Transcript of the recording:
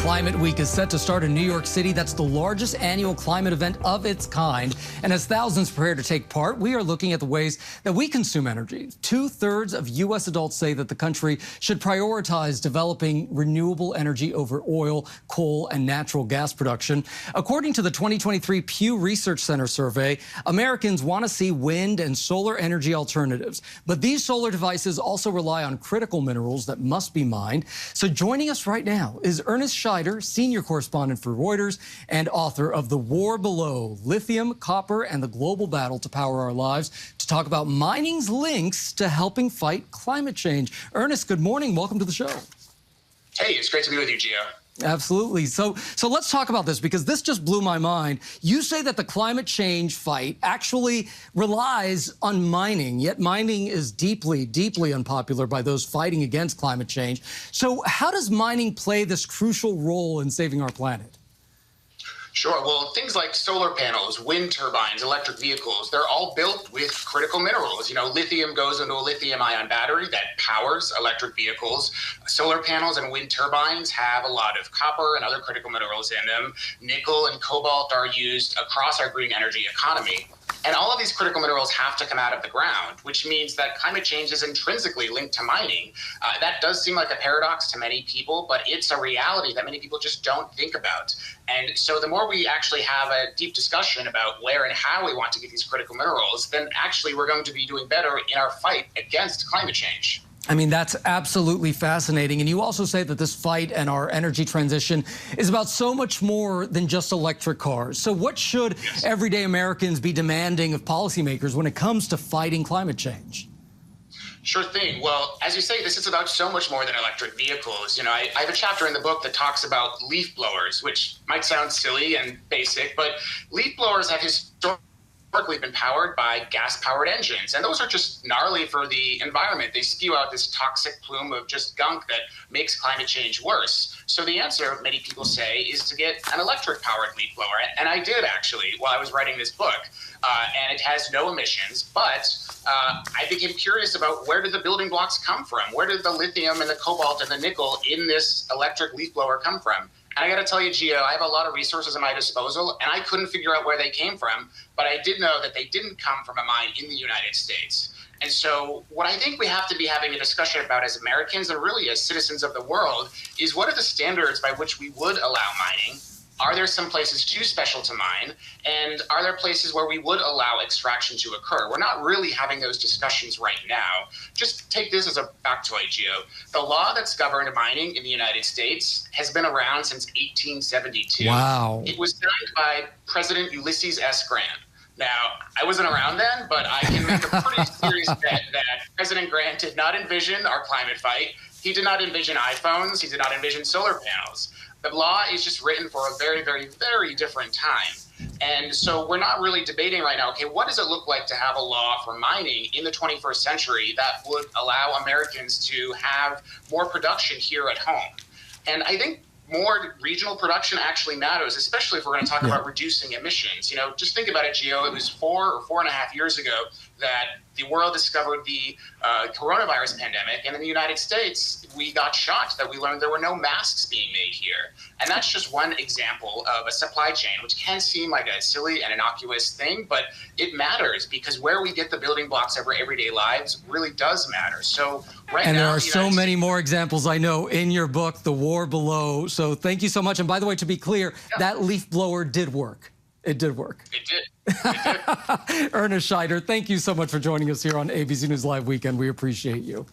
Climate Week is set to start in New York City. That's the largest annual climate event of its kind. And as thousands prepare to take part, we are looking at the ways that we consume energy. 2/3 of U.S. adults say that the country should prioritize developing renewable energy over oil, coal, and natural gas production. According to the 2023 Pew Research Center survey, Americans want to see wind and solar energy alternatives. But these solar devices also rely on critical minerals that must be mined. So joining us right now is Ernest Scheyder, senior correspondent for Reuters and author of The War Below, Lithium, Copper, and the Global Battle to Power Our Lives, to talk about mining's links to helping fight climate change. Ernest, good morning. Welcome to the show. Hey, it's great to be with you, Gio. Absolutely. So let's talk about this, because this just blew my mind. You say that the climate change fight actually relies on mining, yet mining is deeply, deeply unpopular by those fighting against climate change. So how does mining play this crucial role in saving our planet? Sure. Well, things like solar panels, wind turbines, electric vehicles, they're all built with critical minerals. You know, lithium goes into a lithium-ion battery that powers electric vehicles. Solar panels and wind turbines have a lot of copper and other critical minerals in them. Nickel and cobalt are used across our green energy economy. And all of these critical minerals have to come out of the ground, which means that climate change is intrinsically linked to mining. That does seem like a paradox to many people, but it's a reality that many people just don't think about. And so the more we actually have a deep discussion about where and how we want to get these critical minerals, then actually we're going to be doing better in our fight against climate change. I mean, that's absolutely fascinating. And you also say that this fight and our energy transition is about so much more than just electric cars. So what should everyday Americans be demanding of policymakers when it comes to fighting climate change? Sure thing. Well, as you say, this is about so much more than electric vehicles. You know, I have a chapter in the book that talks about leaf blowers, which might sound silly and basic, but leaf blowers have historically been powered by gas-powered engines, and those are just gnarly for the environment. They spew out this toxic plume of just gunk that makes climate change worse. So the answer, many people say, is to get an electric-powered leaf blower, and I did actually while I was writing this book, and it has no emissions, but I became curious about where did the building blocks come from? Where did the lithium and the cobalt and the nickel in this electric leaf blower come from? And I got to tell you, Gio, I have a lot of resources at my disposal, and I couldn't figure out where they came from, but I did know that they didn't come from a mine in the United States. And so what I think we have to be having a discussion about as Americans and really as citizens of the world is, what are the standards by which we would allow mining? Are there some places too special to mine? And are there places where we would allow extraction to occur? We're not really having those discussions right now. Just take this as a factoid, Gio. The law that's governed mining in the United States has been around since 1872. Wow. It was signed by President Ulysses S. Grant. Now, I wasn't around then, but I can make a pretty serious bet that President Grant did not envision our climate fight. He did not envision iPhones. He did not envision solar panels. The law is just written for a very, very, very different time. And so we're not really debating right now, okay, what does it look like to have a law for mining in the 21st century that would allow Americans to have more production here at home? And I think more regional production actually matters, especially if we're going to talk about reducing emissions. You know, just think about it, Gio. It was 4 or 4.5 years ago that the world discovered the coronavirus pandemic. And in the United States, we got shocked that we learned there were no masks being made here. And that's just one example of a supply chain, which can seem like a silly and innocuous thing, but it matters, because where we get the building blocks of our everyday lives really does matter. So right now, and there are so many more examples, I know, in your book, The War Below. So thank you so much. And by the way, to be clear, that leaf blower did work. It did work. It did. It did. Ernest Scheyder, thank you so much for joining us here on ABC News Live Weekend. We appreciate you.